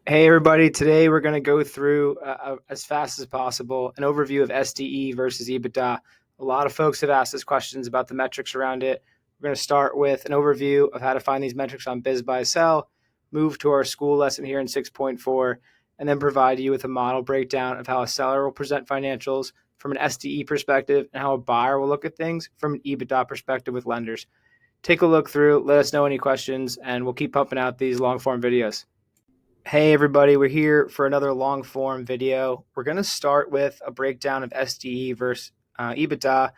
Hey everybody, today we're going to go through as fast as possible an overview of SDE versus EBITDA. A lot of folks have asked us questions about the metrics around it. We're going to start with an overview of how to find these metrics on BizBuySell, move to our Skool lesson here in 6.4, and then provide you with a model breakdown of how a seller will present financials from an SDE perspective and how a buyer will look at things from an EBITDA perspective with lenders. Take a look through, let us know any questions, and we'll keep pumping out these long form videos. Hey everybody, we're here for another long form video. We're going to start with a breakdown of SDE versus EBITDA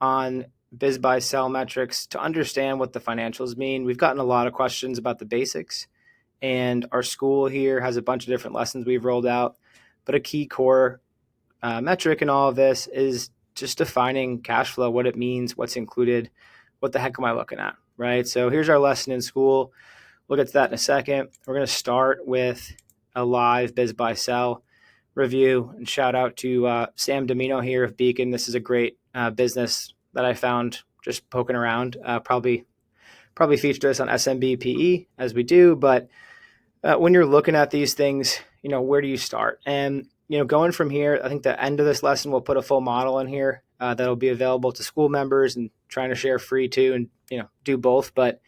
on BizBuySell metrics to understand what the financials mean. We've gotten a lot of questions about the basics, and our Skool here has a bunch of different lessons we've rolled out. But a key core metric in all of this is just defining cash flow, what it means, what's included, what the heck am I looking at, right? So here's our lesson in Skool. We'll get to that in a second. We're going to start with a live BizBuySell review, and shout out to Sam Domino here of Beacon. This is a great business that I found just poking around. Probably featured us on SMB PE as we do, but when you're looking at these things, where do you start? And going from here, I think the end of this lesson we'll put a full model in here that'll be available to Skool members and trying to share free too, and do both, but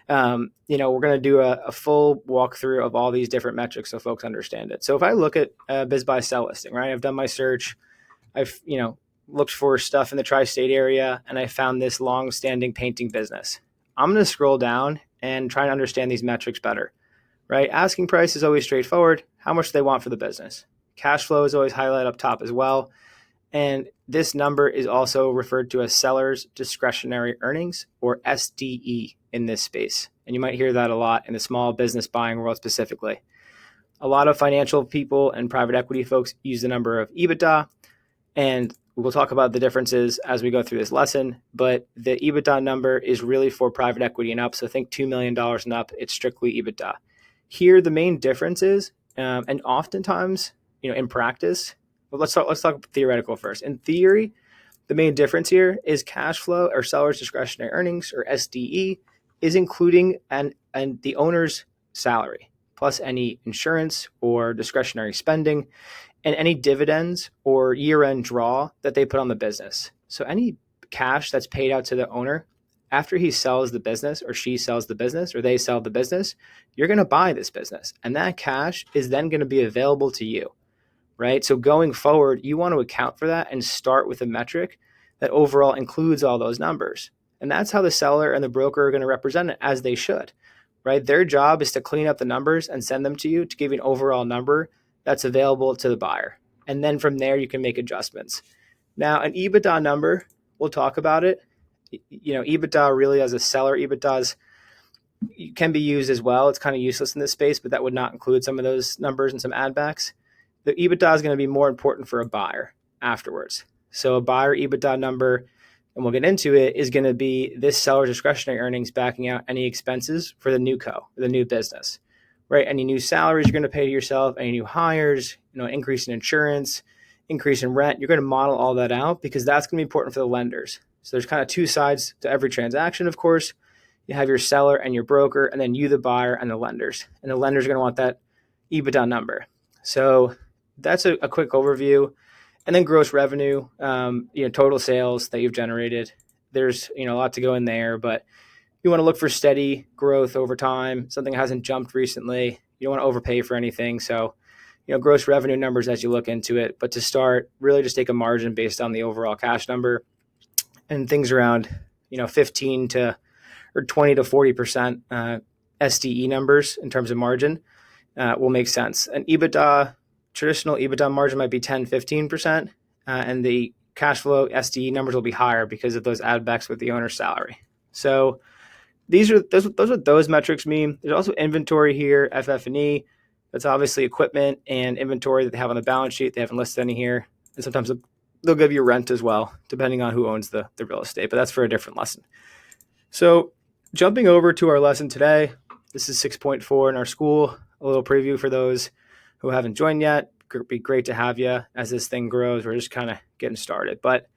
we're going to do a full walkthrough of all these different metrics so folks understand it. So if I look at a BizBuySell listing, right, I've done my search, I've, looked for stuff in the tri-state area, and I found this long-standing painting business. I'm going to scroll down and try to understand these metrics better, right? Asking price is always straightforward. How much do they want for the business? Cash flow is always highlighted up top as well. And this number is also referred to as Seller's Discretionary Earnings, or SDE, in this space. And you might hear that a lot in the small business buying world specifically. A lot of financial people and private equity folks use the number of EBITDA, and we'll talk about the differences as we go through this lesson, but the EBITDA number is really for private equity and up, so think $2 million and up, it's strictly EBITDA. Here, the main difference is, and oftentimes, in practice, but let's talk theoretical first. In theory, the main difference here is cash flow, or seller's discretionary earnings, or SDE, is including and the owner's salary, plus any insurance or discretionary spending, and any dividends or year-end draw that they put on the business. So any cash that's paid out to the owner after he sells the business, or she sells the business, or they sell the business, you're going to buy this business, and that cash is then going to be available to you. Right? So going forward, you want to account for that and start with a metric that overall includes all those numbers. And that's how the seller and the broker are going to represent it, as they should, right? Their job is to clean up the numbers and send them to you to give you an overall number that's available to the buyer. And then from there, you can make adjustments. Now, an EBITDA number, we'll talk about it. EBITDA really, as a seller, EBITDA can be used as well. It's kind of useless in this space, but that would not include some of those numbers and some add backs. The EBITDA is going to be more important for a buyer afterwards. So a buyer EBITDA number, and we'll get into it, is going to be this seller's discretionary earnings backing out any expenses for the new the new business, right? Any new salaries you're going to pay to yourself, any new hires, increase in insurance, increase in rent. You're going to model all that out because that's going to be important for the lenders. So there's kind of two sides to every transaction, of course. You have your seller and your broker, and then you, the buyer, and the lenders. And the lenders are going to want that EBITDA number. So that's a quick overview. And then gross revenue, total sales that you've generated. There's a lot to go in there, but you want to look for steady growth over time, something that hasn't jumped recently. You don't want to overpay for anything. So, gross revenue numbers as you look into it. But to start, really just take a margin based on the overall cash number, and things around 15 to or 20 to 40% SDE numbers in terms of margin will make sense. And EBITDA, traditional EBITDA margin might be 10, 15%, and the cash flow SDE numbers will be higher because of those add backs with the owner's salary. So those what those metrics mean. There's also inventory here, FF&E. That's obviously equipment and inventory that they have on the balance sheet. They haven't listed any here. And sometimes they'll give you rent as well, depending on who owns the real estate, but that's for a different lesson. So jumping over to our lesson today, this is 6.4 in our Skool, a little preview for those who haven't joined yet. It'd be great to have you as this thing grows. We're just kind of getting started. But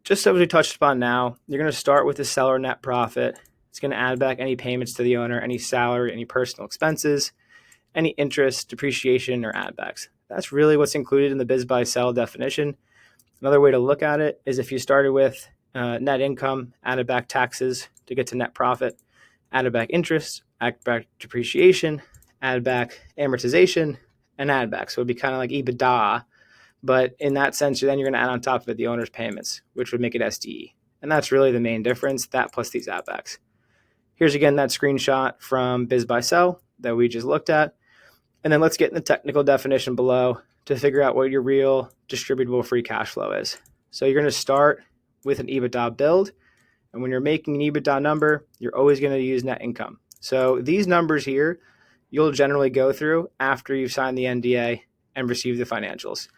just as we touched upon now, you're going to start with the seller net profit. It's going to add back any payments to the owner, any salary, any personal expenses, any interest, depreciation, or addbacks. That's really what's included in the BizBuySell definition. Another way to look at it is if you started with net income, added back taxes to get to net profit, added back interest, added back depreciation, added back amortization, and add back. So it'd be kind of like EBITDA, but in that sense, then you're going to add on top of it the owner's payments, which would make it SDE. And that's really the main difference, that plus these add backs. Here's again that screenshot from BizBuySell that we just looked at. And then let's get in the technical definition below to figure out what your real distributable free cash flow is. So you're going to start with an EBITDA build. And when you're making an EBITDA number, you're always going to use net income. So these numbers here, you'll generally go through after you've signed the NDA and received the financials.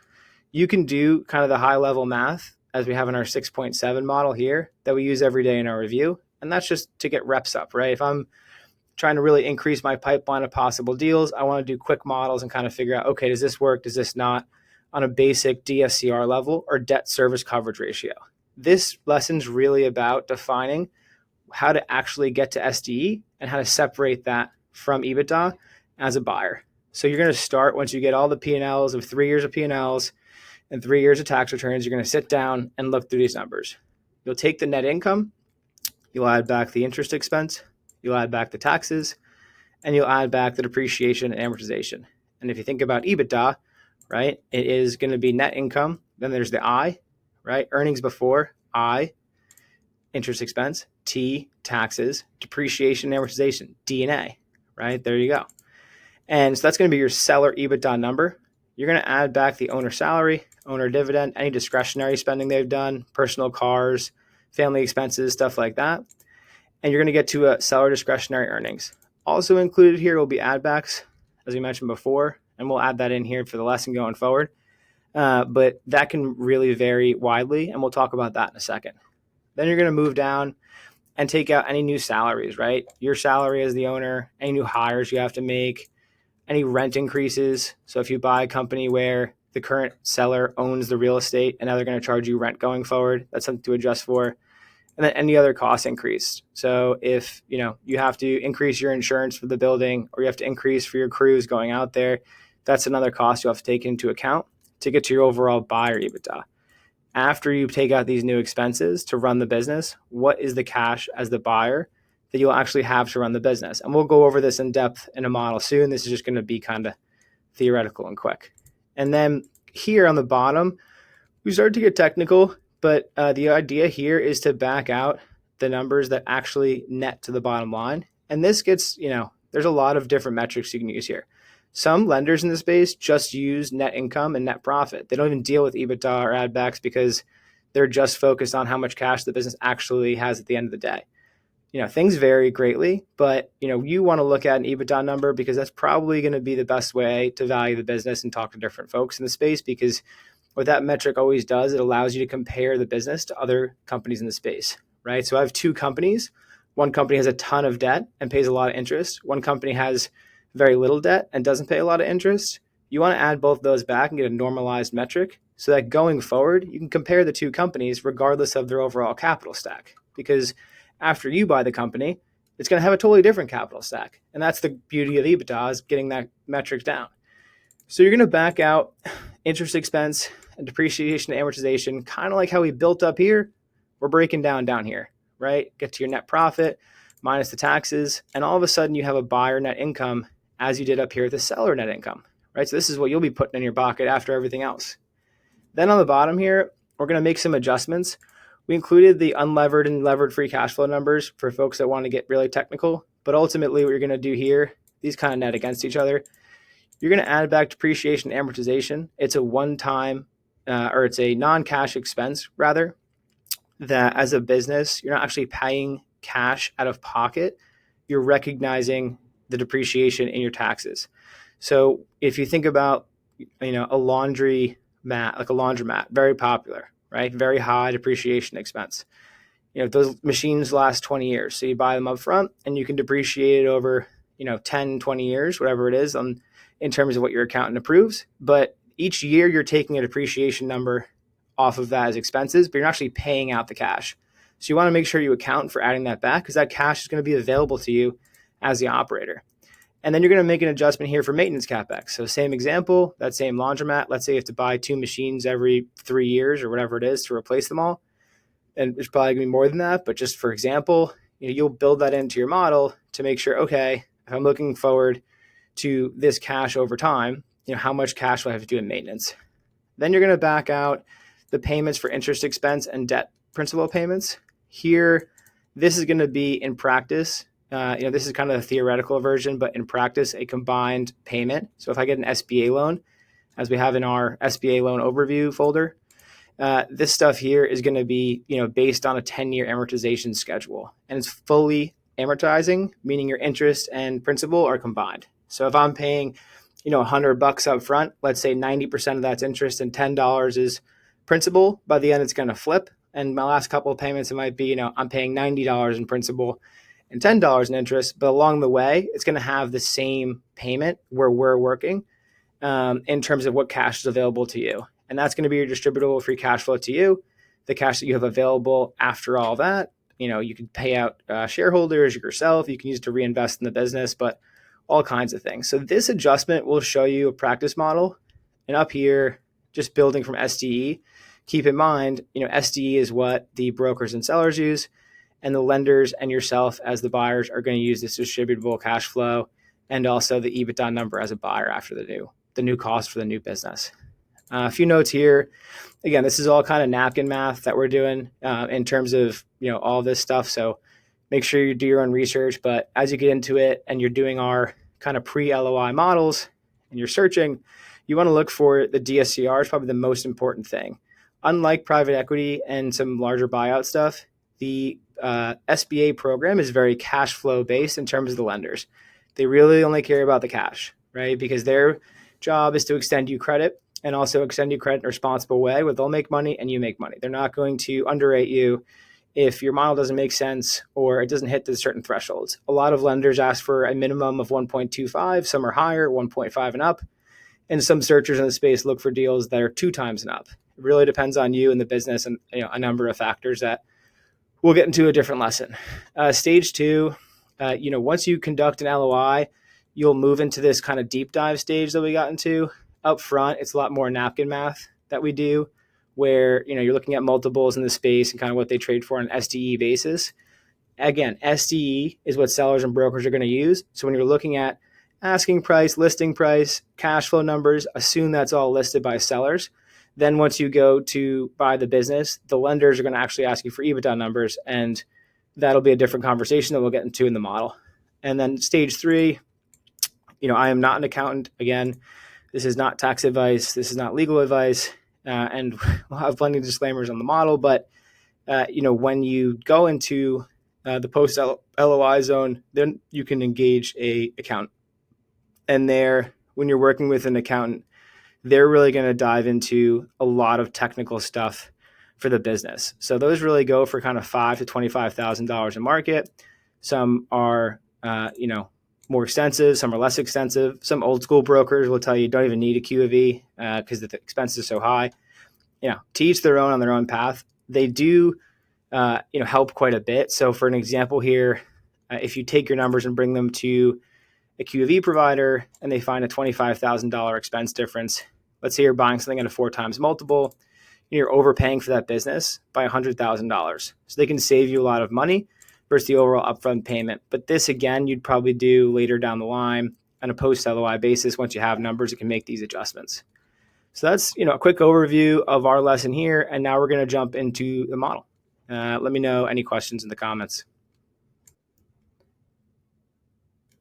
You can do kind of the high level math as we have in our 6.7 model here that we use every day in our review. And that's just to get reps up, right? If I'm trying to really increase my pipeline of possible deals, I want to do quick models and kind of figure out, okay, does this work? Does this not on a basic DSCR level or debt service coverage ratio? This lesson's really about defining how to actually get to SDE and how to separate that from EBITDA as a buyer. So you're going to start once you get all the P&Ls of 3 years of P&Ls and 3 years of tax returns, you're going to sit down and look through these numbers. You'll take the net income, you'll add back the interest expense, you'll add back the taxes, and you'll add back the depreciation and amortization. And if you think about EBITDA, right, it is going to be net income. Then there's the I, right? Earnings before, I, interest expense, T, taxes, depreciation and amortization, D&A, right? There you go. And so that's going to be your seller EBITDA number. You're going to add back the owner salary, owner dividend, any discretionary spending they've done, personal cars, family expenses, stuff like that. And you're going to get to a seller discretionary earnings. Also included here will be add backs, as we mentioned before, and we'll add that in here for the lesson going forward. But that can really vary widely, and we'll talk about that in a second. Then you're going to move down and take out any new salaries, right? Your salary as the owner, any new hires you have to make, any rent increases. So if you buy a company where the current seller owns the real estate and now they're going to charge you rent going forward, that's something to adjust for. And then any other costs increased. So if you have to increase your insurance for the building or you have to increase for your crews going out there, that's another cost you have to take into account to get to your overall buyer EBITDA. After you take out these new expenses to run the business, what is the cash as the buyer that you'll actually have to run the business? And we'll go over this in depth in a model soon. This is just going to be kind of theoretical and quick. And then here on the bottom, we start to get technical, but the idea here is to back out the numbers that actually net to the bottom line. And this gets, there's a lot of different metrics you can use here. Some lenders in the space just use net income and net profit. They don't even deal with EBITDA or add backs because they're just focused on how much cash the business actually has at the end of the day. Things vary greatly, but you want to look at an EBITDA number because that's probably going to be the best way to value the business and talk to different folks in the space, because what that metric always does, it allows you to compare the business to other companies in the space, right? So I have two companies. One company has a ton of debt and pays a lot of interest. One company has very little debt and doesn't pay a lot of interest. You want to add both those back and get a normalized metric so that going forward, you can compare the two companies regardless of their overall capital stack. Because after you buy the company, it's going to have a totally different capital stack. And that's the beauty of EBITDA, is getting that metric down. So you're going to back out interest expense and depreciation and amortization, kind of like how we built up here. We're breaking down here, right? Get to your net profit minus the taxes. And all of a sudden you have a buyer net income as you did up here with the seller net income, right? So this is what you'll be putting in your pocket after everything else. Then on the bottom here, we're going to make some adjustments. We included the unlevered and levered free cash flow numbers for folks that want to get really technical. But ultimately what you're going to do here, these kind of net against each other. You're going to add back depreciation and amortization. It's a one-time, or it's a non-cash expense, rather, that as a business, you're not actually paying cash out of pocket. You're recognizing the depreciation in your taxes. So if you think about, a laundromat, like a laundromat, very popular, right? Very high depreciation expense. Those machines last 20 years. So you buy them up front and you can depreciate it over, 10, 20 years, whatever it is, in terms of what your accountant approves. But each year you're taking a depreciation number off of that as expenses, but you're not actually paying out the cash. So you want to make sure you account for adding that back, because that cash is going to be available to you as the operator. And then you're going to make an adjustment here for maintenance Capex. So same example, that same laundromat, let's say you have to buy 2 machines every 3 years or whatever it is to replace them all. And it's probably going to be more than that. But just for example, you'll build that into your model to make sure, okay, if I'm looking forward to this cash over time, how much cash will I have to do in maintenance? Then you're going to back out the payments for interest expense and debt principal payments. Here, this is going to be in practice. This is kind of a theoretical version, but in practice, a combined payment. So if I get an SBA loan, as we have in our SBA loan overview folder, this stuff here is going to be, based on a 10-year amortization schedule, and it's fully amortizing, meaning your interest and principal are combined. So if I'm paying, $100 up front, let's say 90% of that's interest and $10 is principal. By the end, it's going to flip. And my last couple of payments, it might be, I'm paying $90 in principal and $10 in interest. But along the way, it's going to have the same payment where we're working in terms of what cash is available to you. And that's going to be your distributable free cash flow to you, the cash that you have available after all that. You can pay out shareholders, yourself, you can use it to reinvest in the business, but all kinds of things. So this adjustment will show you a practice model. And up here, just building from SDE, keep in mind, SDE is what the brokers and sellers use, and the lenders and yourself as the buyers are going to use this distributable cash flow and also the EBITDA number as a buyer after the new cost for the new business. A few notes here. Again, this is all kind of napkin math that we're doing in terms of all this stuff. So make sure you do your own research. But as you get into it and you're doing our kind of pre-LOI models and you're searching, you want to look for the DSCR is probably the most important thing. Unlike private equity and some larger buyout stuff, the SBA program is very cash flow based in terms of the lenders. They really only care about the cash, right? Because their job is to extend you credit and also extend you credit in a responsible way where they'll make money and you make money. They're not going to underrate you if your model doesn't make sense or it doesn't hit the certain thresholds. A lot of lenders ask for a minimum of 1.25, some are higher, 1.5 and up. And some searchers in the space look for deals that are 2 times and up. It really depends on you and the business and a number of factors that we'll get into a different lesson. Stage 2, once you conduct an LOI, you'll move into this kind of deep dive stage that we got into. Up front, it's a lot more napkin math that we do where, you're looking at multiples in the space and kind of what they trade for on an SDE basis. Again, SDE is what sellers and brokers are going to use. So when you're looking at asking price, listing price, cash flow numbers, assume that's all listed by sellers. Then once you go to buy the business, the lenders are going to actually ask you for EBITDA numbers, and that'll be a different conversation that we'll get into in the model. And then stage 3, I am not an accountant. Again, this is not tax advice. This is not legal advice. And we'll have plenty of disclaimers on the model. But, when you go into the post LOI zone, then you can engage a accountant. And there, when you're working with an accountant, they're really going to dive into a lot of technical stuff for the business. So those really go for kind of $5,000 to $25,000 a market. Some are, more extensive. Some are less extensive. Some old school brokers will tell you don't even need a Q of E because the expense is so high. To each their own on their own path. They do, help quite a bit. So for an example here, if you take your numbers and bring them to a Q of E provider and they find a $25,000 expense difference, let's say you're buying something at a 4 times multiple, you're overpaying for that business by $100,000. So they can save you a lot of money versus the overall upfront payment. But this, again, you'd probably do later down the line on a post-LOI basis. Once you have numbers, you can make these adjustments. So that's, a quick overview of our lesson here. And now we're going to jump into the model. Let me know any questions in the comments.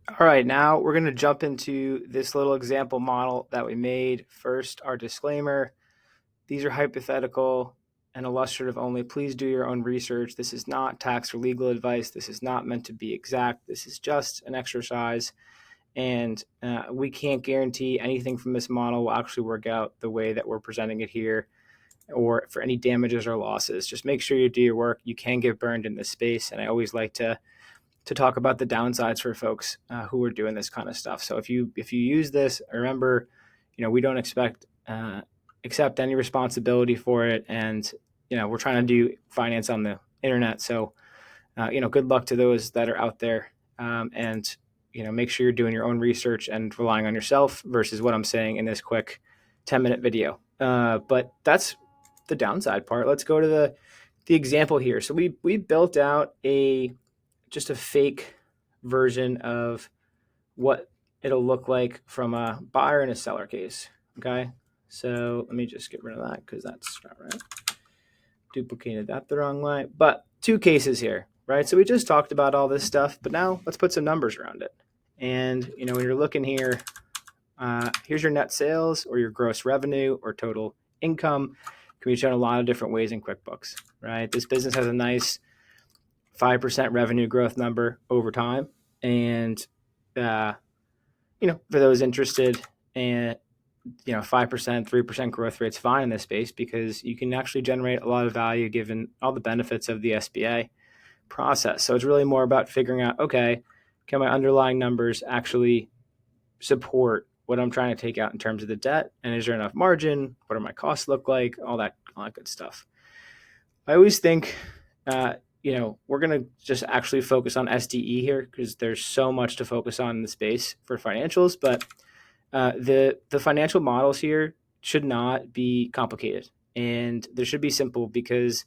All right, now we're going to jump into this little example model that we made. First, our disclaimer. These are hypothetical and illustrative only. Please do your own research. This is not tax or legal advice. This is not meant to be exact. This is just an exercise. And we can't guarantee anything from this model will actually work out the way that we're presenting it here or for any damages or losses. Just make sure you do your work. You can get burned in this space. And I always like to talk about the downsides for folks who are doing this kind of stuff. So if you use this, remember, we don't accept any responsibility for it. And, we're trying to do finance on the internet. So, good luck to those that are out there. And make sure you're doing your own research and relying on yourself versus what I'm saying in this quick 10-minute video. But that's the downside part. Let's go to the example here. So we built out just a fake version of what it'll look like from a buyer and a seller case. Okay. So let me just get rid of that because that's not right. Duplicated that the wrong way. But two cases here, right? So we just talked about all this stuff, but now let's put some numbers around it. And when you're looking here, here's your net sales or your gross revenue or total income. Can be shown a lot of different ways in QuickBooks, right? This business has a nice 5% revenue growth number over time. And, for those interested, and 5%, 3% growth rate's fine in this space because you can actually generate a lot of value given all the benefits of the SBA process. So it's really more about figuring out, okay, can my underlying numbers actually support what I'm trying to take out in terms of the debt? And is there enough margin? What do my costs look like? All that good stuff. I always think, we're going to just actually focus on SDE here because there's so much to focus on in the space for financials, but the financial models here should not be complicated, and they should be simple because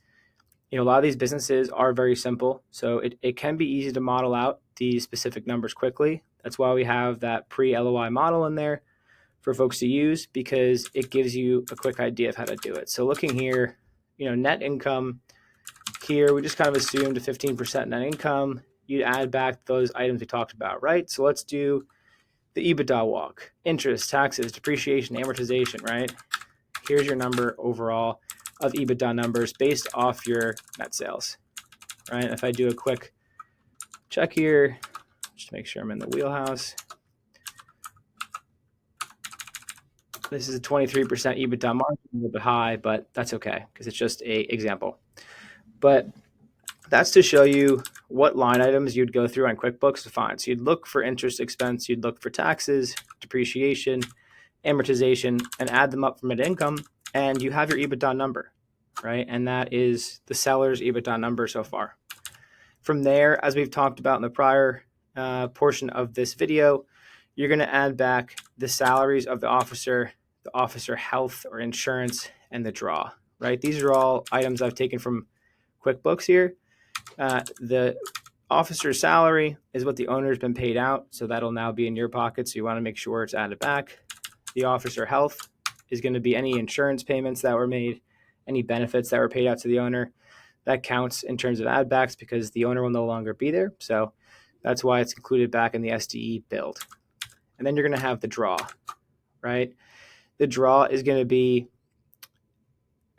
a lot of these businesses are very simple. So it can be easy to model out these specific numbers quickly. That's why we have that pre-LOI model in there for folks to use because it gives you a quick idea of how to do it. So looking here, net income here, we just kind of assumed a 15% net income. You add back those items we talked about, right? So let's do the EBITDA walk, interest, taxes, depreciation, amortization, right? Here's your number overall of EBITDA numbers based off your net sales, right? If I do a quick check here, just to make sure I'm in the wheelhouse. This is a 23% EBITDA margin, a little bit high, but that's okay because it's just an example. But that's to show you what line items you'd go through on QuickBooks to find. So you'd look for interest expense, you'd look for taxes, depreciation, amortization, and add them up from net income, and you have your EBITDA number, right? And that is the seller's EBITDA number so far. From there, as we've talked about in the prior portion of this video, you're going to add back the salaries of the officer health or insurance, and the draw, right? These are all items I've taken from QuickBooks here. The officer's salary is what the owner's been paid out, so that'll now be in your pocket, so you want to make sure it's added back. The officer health is going to be any insurance payments that were made, any benefits that were paid out to the owner. That counts in terms of add backs because the owner will no longer be there, so that's why it's included back in the SDE build. And then you're going to have the draw, right? The draw is going to be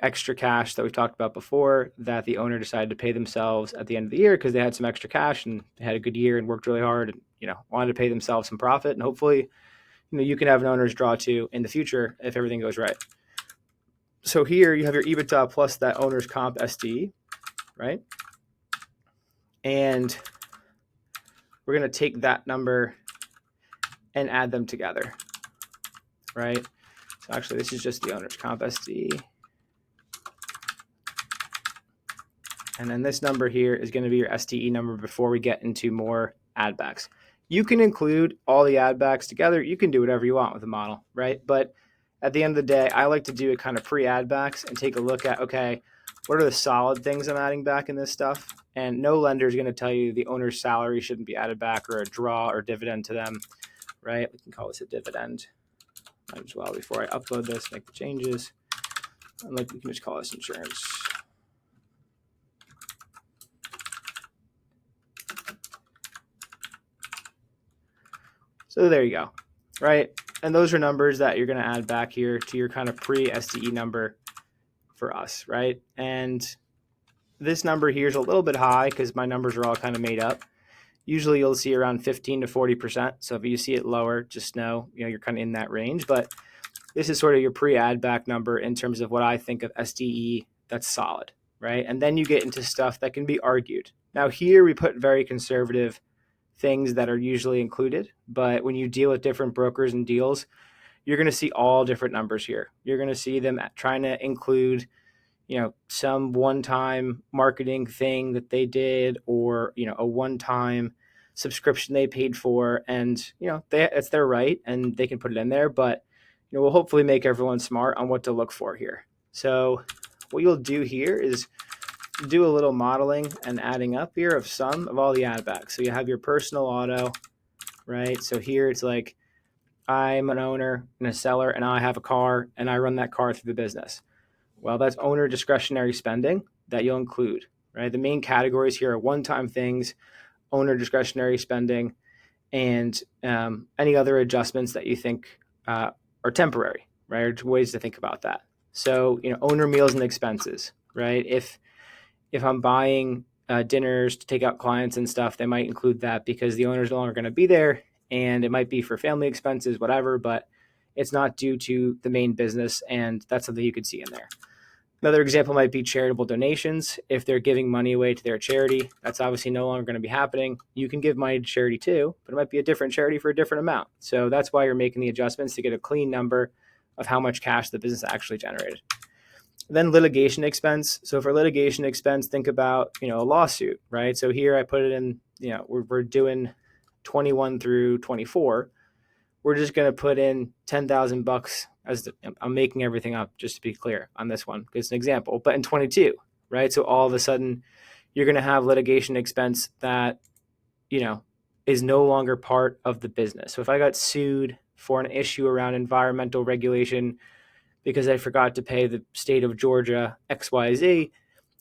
extra cash that we've talked about before that the owner decided to pay themselves at the end of the year because they had some extra cash and they had a good year and worked really hard and wanted to pay themselves some profit. And hopefully you can have an owner's draw too in the future if everything goes right. So here you have your EBITDA plus that owner's comp SDE, right? And we're going to take that number and add them together, right? So actually this is just the owner's comp SDE. And then this number here is going to be your SDE number before we get into more add backs. You can include all the add backs together. You can do whatever you want with the model, right? But at the end of the day, I like to do it kind of pre-add backs and take a look at, okay, what are the solid things I'm adding back in this stuff? And no lender is going to tell you the owner's salary shouldn't be added back or a draw or dividend to them, right? We can call this a dividend. Might as well, before I upload this, make the changes. And we can just call this insurance. So there you go, right? And those are numbers that you're going to add back here to your kind of pre-SDE number for us, right? And this number here is a little bit high because my numbers are all kind of made up. Usually you'll see around 15 to 40%. So if you see it lower, just know, you're kind of in that range. But this is sort of your pre-add back number in terms of what I think of SDE that's solid, right? And then you get into stuff that can be argued. Now here we put very conservative things that are usually included, but when you deal with different brokers and deals, you're going to see all different numbers here. You're going to see them trying to include, some one-time marketing thing that they did, or, a one-time subscription they paid for, and it's their right and they can put it in there, but we'll hopefully make everyone smart on what to look for here. So what you'll do here is do a little modeling and adding up here of sum of all the add backs. So you have your personal auto, right? So here it's like, I'm an owner and a seller and I have a car and I run that car through the business. Well, that's owner discretionary spending that you'll include, right? The main categories here are one-time things, owner discretionary spending, and any other adjustments that you think are temporary, right? Or ways to think about that. So, owner meals and expenses, right? If I'm buying dinners to take out clients and stuff, they might include that because the owner's no longer going to be there, and it might be for family expenses, whatever, but it's not due to the main business, and that's something you could see in there. Another example might be charitable donations. If they're giving money away to their charity, that's obviously no longer going to be happening. You can give money to charity too, but it might be a different charity for a different amount. So that's why you're making the adjustments to get a clean number of how much cash the business actually generated. Then litigation expense. So for litigation expense, think about, a lawsuit, right? So here I put it in, we're doing 21 through 24. We're just going to put in $10,000 I'm making everything up just to be clear on this one, because it's an example, but in 22, right? So all of a sudden you're going to have litigation expense that, is no longer part of the business. So if I got sued for an issue around environmental regulation because I forgot to pay the state of Georgia XYZ,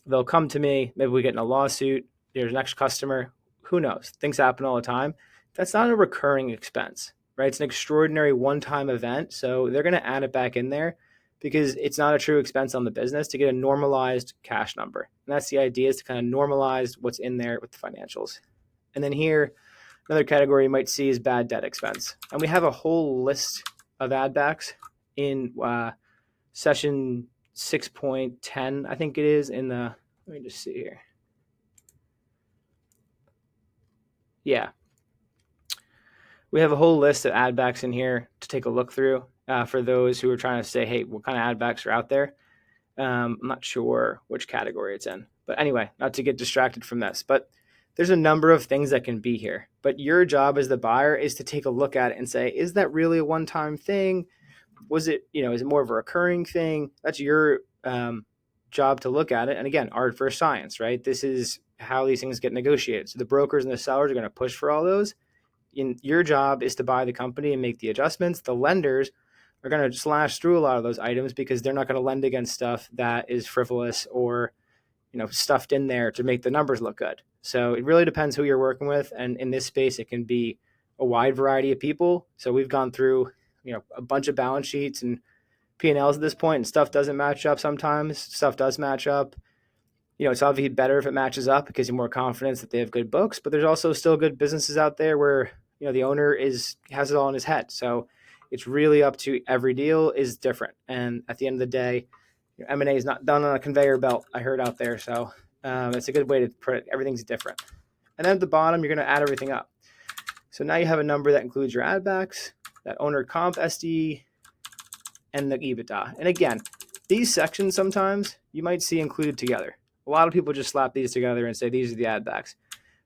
they'll come to me. Maybe we get in a lawsuit. There's an next customer. Who knows? Things happen all the time. That's not a recurring expense, right? It's an extraordinary one-time event. So they're going to add it back in there because it's not a true expense on the business to get a normalized cash number. And that's the idea, is to kind of normalize what's in there with the financials. And then here, another category you might see is bad debt expense. And we have a whole list of add backs in session 6.10, I think it is, in the, let me just see here. Yeah. We have a whole list of add backs in here to take a look through for those who are trying to say, hey, what kind of add backs are out there? I'm not sure which category it's in. But anyway, not to get distracted from this, but there's a number of things that can be here. But your job as the buyer is to take a look at it and say, is that really a one-time thing? Was it, is it more of a recurring thing? That's your job to look at it. And again, art versus science, right? This is how these things get negotiated. So the brokers and the sellers are going to push for all those. Your job is to buy the company and make the adjustments. The lenders are going to slash through a lot of those items because they're not going to lend against stuff that is frivolous or, stuffed in there to make the numbers look good. So it really depends who you're working with. And in this space, it can be a wide variety of people. So we've gone through, a bunch of balance sheets and P&Ls at this point, and stuff doesn't match up sometimes. Stuff does match up. It's obviously better if it matches up because you're more confident that they have good books, but there's also still good businesses out there where, the owner has it all in his head. So it's really up to every deal is different. And at the end of the day, M&A is not done on a conveyor belt, I heard out there. So it's a good way to put it. Everything's different. And then at the bottom, you're going to add everything up. So now you have a number that includes your add backs, that owner comp SDE, and the EBITDA. And again, these sections sometimes you might see included together. A lot of people just slap these together and say these are the add backs.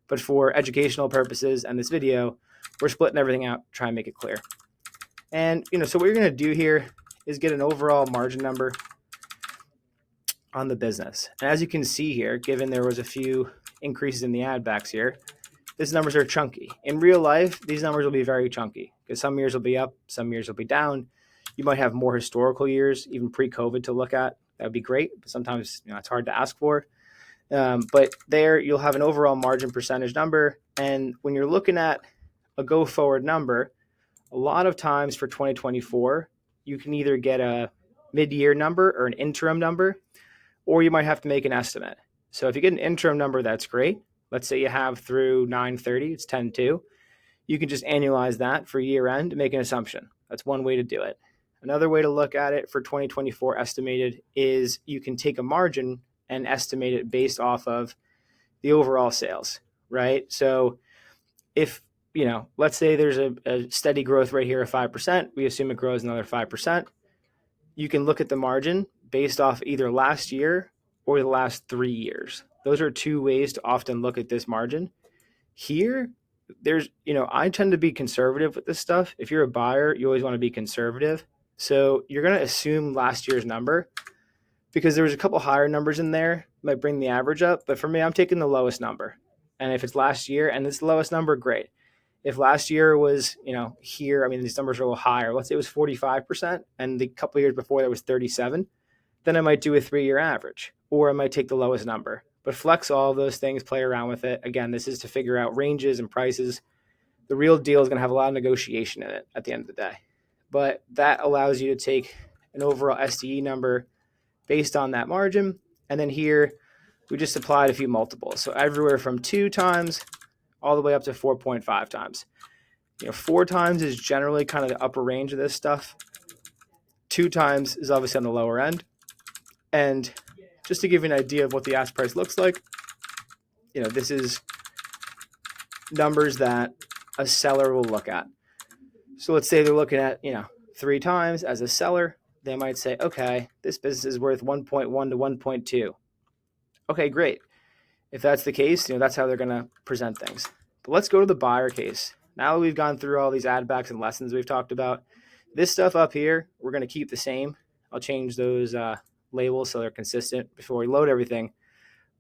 But for educational purposes and this video, we're splitting everything out to try and make it clear. And so what you're going to do here is get an overall margin number on the business. And as you can see here, given there was a few increases in the add backs here, these numbers are chunky. In real life, these numbers will be very chunky because some years will be up, some years will be down. You might have more historical years, even pre-COVID, to look at. That would be great, but sometimes it's hard to ask for. But there you'll have an overall margin percentage number. And when you're looking at a go-forward number, a lot of times for 2024, you can either get a mid-year number or an interim number, or you might have to make an estimate. So if you get an interim number, that's great. Let's say you have through 9/30, it's 10/2. You can just annualize that for year end to make an assumption. That's one way to do it. Another way to look at it for 2024 estimated is you can take a margin and estimate it based off of the overall sales, right? So if, let's say there's a steady growth rate here of 5%, we assume it grows another 5%. You can look at the margin based off either last year or the last 3 years. Those are two ways to often look at this margin. Here, I tend to be conservative with this stuff. If you're a buyer, you always want to be conservative. So you're going to assume last year's number because there was a couple higher numbers in there, might bring the average up. But for me, I'm taking the lowest number. And if it's last year and it's the lowest number, great. If last year was, here, I mean, these numbers are a little higher. Let's say it was 45% and the couple of years before that was 37, then I might do a 3-year average, or I might take the lowest number. But flex all of those things, play around with it. Again, this is to figure out ranges and prices. The real deal is going to have a lot of negotiation in it at the end of the day. But that allows you to take an overall SDE number based on that margin. And then here, we just applied a few multiples. So everywhere from 2 times all the way up to 4.5 times. 4 times is generally kind of the upper range of this stuff. 2 times is obviously on the lower end. And just to give you an idea of what the ask price looks like, this is numbers that a seller will look at. So let's say they're looking at, 3 times as a seller. They might say, okay, this business is worth 1.1 to 1.2. Okay, great. If that's the case, that's how they're going to present things. But let's go to the buyer case. Now that we've gone through all these addbacks and lessons we've talked about, this stuff up here, we're going to keep the same. I'll change those labels so they're consistent before we load everything.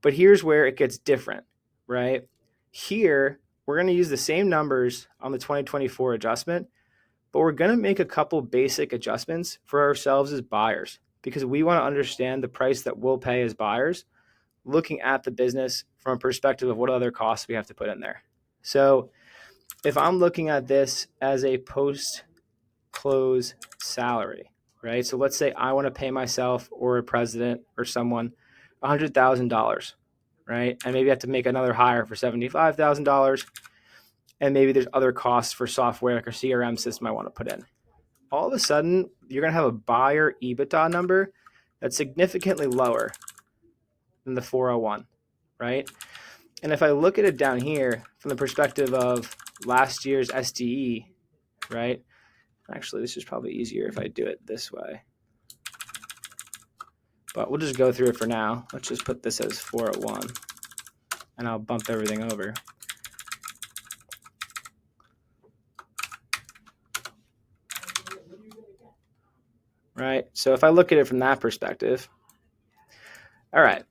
But here's where it gets different, right? Here, we're going to use the same numbers on the 2024 adjustment, but we're going to make a couple basic adjustments for ourselves as buyers because we want to understand the price that we'll pay as buyers, looking at the business from a perspective of what other costs we have to put in there. So if I'm looking at this as a post-close salary, right? So let's say I want to pay myself or a president or someone $100,000, right? And maybe I have to make another hire for $75,000. And maybe there's other costs for software like a CRM system I want to put in. All of a sudden, you're going to have a buyer EBITDA number that's significantly lower than the 401, right? And if I look at it down here from the perspective of last year's SDE, right? Actually, this is probably easier if I do it this way. But we'll just go through it for now. Let's just put this as 401, and I'll bump everything over. Right? So if I look at it from that perspective, all right,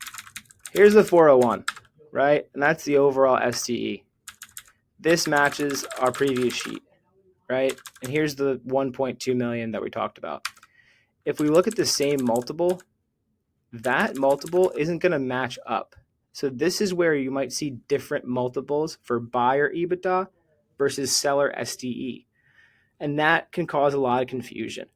here's the 401, right? And that's the overall SDE. This matches our previous sheet, right? And here's the 1.2 million that we talked about. If we look at the same multiple, that multiple isn't going to match up. So this is where you might see different multiples for buyer EBITDA versus seller SDE. And that can cause a lot of confusion.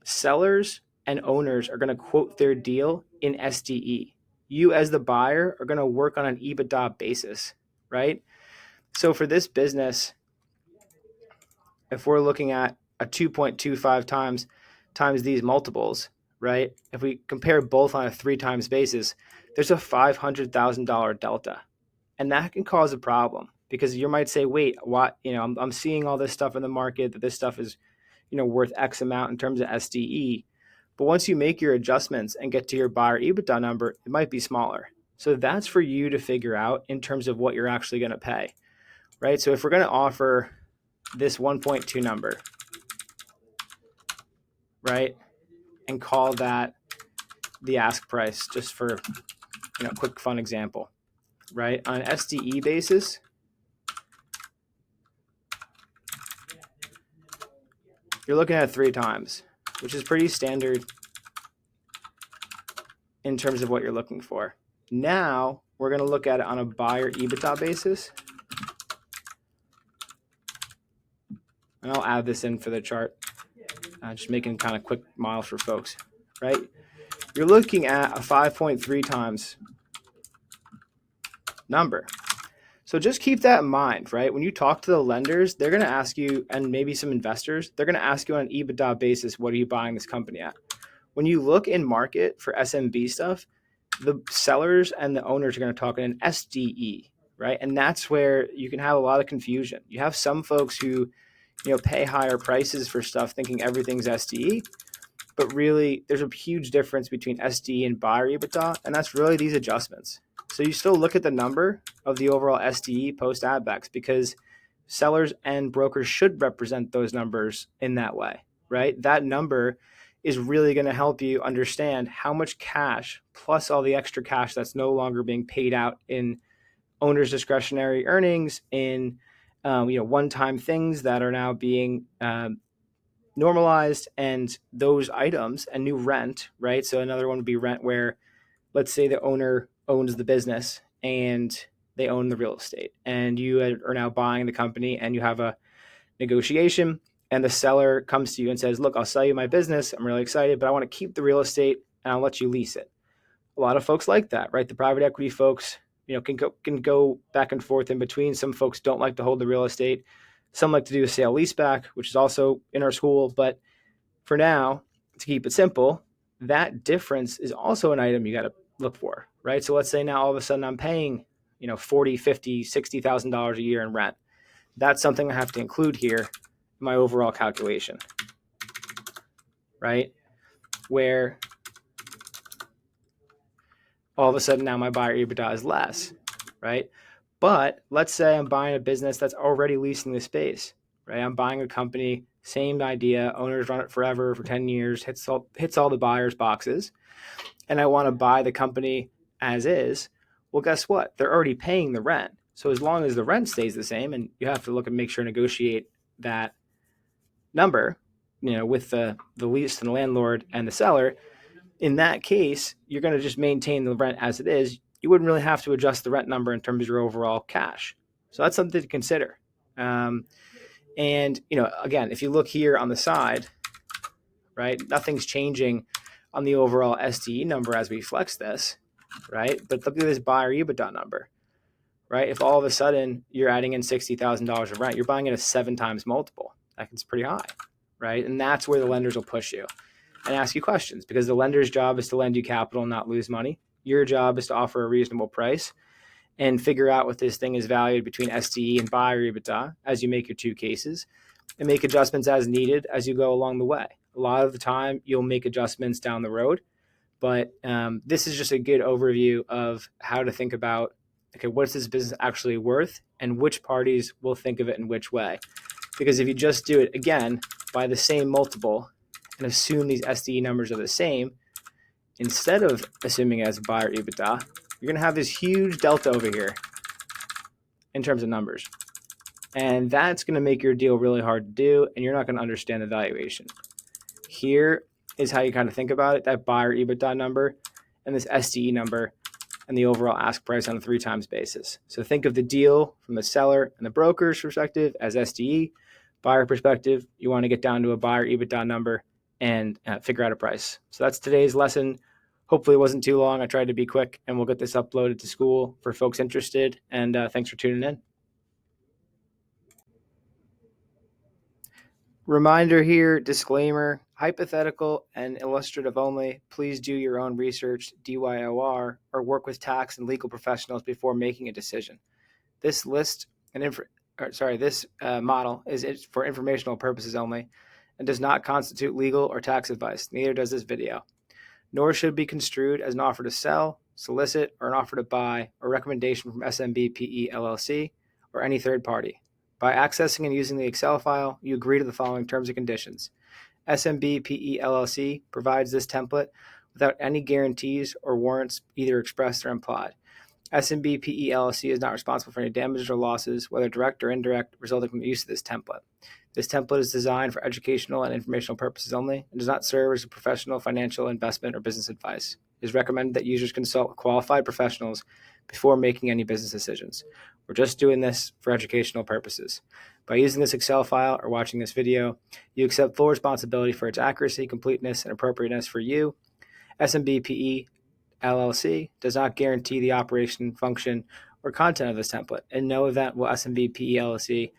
Sellers and owners are going to quote their deal in SDE. You as the buyer are going to work on an EBITDA basis, right? So for this business, if we're looking at a 2.25 times these multiples, right? If we compare both on a 3 times basis, there's a $500,000 delta. And that can cause a problem because you might say, wait, what? I'm seeing all this stuff in the market that this stuff is worth X amount in terms of SDE. But once you make your adjustments and get to your buyer EBITDA number, it might be smaller. So that's for you to figure out in terms of what you're actually going to pay, right? So if we're going to offer this 1.2 number, right, and call that the ask price, just for a quick fun example, right? On an SDE basis, you're looking at 3 times, which is pretty standard in terms of what you're looking for. Now, we're going to look at it on a buyer EBITDA basis. And I'll add this in for the chart. Just making kind of quick miles for folks, right? You're looking at a 5.3 times number. So just keep that in mind, right? When you talk to the lenders, they're going to ask you, and maybe some investors, they're going to ask you on an EBITDA basis, what are you buying this company at? When you look in market for SMB stuff, the sellers and the owners are going to talk in an SDE, right? And that's where you can have a lot of confusion. You have some folks who, pay higher prices for stuff thinking everything's SDE, but really there's a huge difference between SDE and buyer EBITDA, and that's really these adjustments. So you still look at the number of the overall SDE post Addbacks because sellers and brokers should represent those numbers in that way, right? That number is really going to help you understand how much cash plus all the extra cash that's no longer being paid out in owner's discretionary earnings, in one-time things that are now being normalized, and those items and new rent, right? So another one would be rent, where let's say the owner owns the business and they own the real estate, and you are now buying the company, and you have a negotiation, and the seller comes to you and says, look, I'll sell you my business. I'm really excited, but I want to keep the real estate and I'll let you lease it. A lot of folks like that, right? The private equity folks, can go back and forth in between. Some folks don't like to hold the real estate. Some like to do a sale leaseback, which is also in our school. But for now, to keep it simple, that difference is also an item you got to look for, right? So let's say now all of a sudden I'm paying, $40,000, $50,000, $60,000 a year in rent. That's something I have to include here in my overall calculation, right? Where all of a sudden now my buyer EBITDA is less, right? But let's say I'm buying a business that's already leasing the space, right? I'm buying a company, same idea, owners run it forever for 10 years, hits all the buyer's boxes, and I want to buy the company as is. Well, guess what? They're already paying the rent. So as long as the rent stays the same, and you have to look and make sure to negotiate that number, with the lease and the landlord and the seller, in that case, you're going to just maintain the rent as it is. You wouldn't really have to adjust the rent number in terms of your overall cash. So that's something to consider. And again, if you look here on the side, right, nothing's changing on the overall SDE number as we flex this, right? But look at this buyer EBITDA number, right? If all of a sudden you're adding in $60,000 of rent, you're buying it a 7 times multiple. That's pretty high, right? And that's where the lenders will push you and ask you questions, because the lender's job is to lend you capital and not lose money. Your job is to offer a reasonable price and figure out what this thing is valued between SDE and buyer EBITDA as you make your two cases, and make adjustments as needed as you go along the way. A lot of the time you'll make adjustments down the road, but this is just a good overview of how to think about, okay, what's this business actually worth and which parties will think of it in which way. Because if you just do it again by the same multiple and assume these SDE numbers are the same, instead of assuming as buyer EBITDA, you're going to have this huge delta over here in terms of numbers. And that's going to make your deal really hard to do, and you're not going to understand the valuation. Here is how you kind of think about it, that buyer EBITDA number and this SDE number and the overall ask price on a 3 times basis. So think of the deal from the seller and the broker's perspective as SDE. Buyer perspective, you want to get down to a buyer EBITDA number and figure out a price. So that's today's lesson. Hopefully it wasn't too long. I tried to be quick, and we'll get this uploaded to Skool for folks interested. And thanks for tuning in. Reminder here, disclaimer, hypothetical and illustrative only. Please do your own research, DYOR, or work with tax and legal professionals before making a decision. This model is for informational purposes only and does not constitute legal or tax advice. Neither does this video. Nor should be construed as an offer to sell, solicit, or an offer to buy, or recommendation from SMB PE LLC or any third party. By accessing and using the Excel file, you agree to the following terms and conditions. SMB PE LLC provides this template without any guarantees or warrants, either expressed or implied. SMB PE LLC is not responsible for any damages or losses, whether direct or indirect, resulting from the use of this template. This template is designed for educational and informational purposes only and does not serve as a professional, financial, investment, or business advice. It is recommended that users consult with qualified professionals before making any business decisions. We're just doing this for educational purposes. By using this Excel file or watching this video, you accept full responsibility for its accuracy, completeness, and appropriateness for you. SMB PE LLC does not guarantee the operation, function, or content of this template. In no event will SMB PE LLC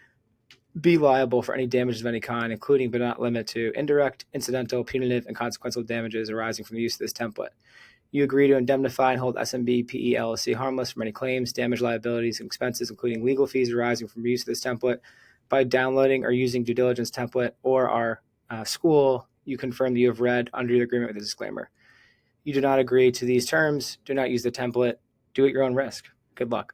be liable for any damages of any kind, including but not limited to indirect, incidental, punitive, and consequential damages arising from the use of this template. You agree to indemnify and hold SMB PE LLC harmless from any claims, damage, liabilities, and expenses, including legal fees arising from use of this template. By downloading or using due diligence template or our Skool, you confirm that you have read under your agreement with the disclaimer. You do not agree to these terms. Do not use the template. Do at your own risk. Good luck.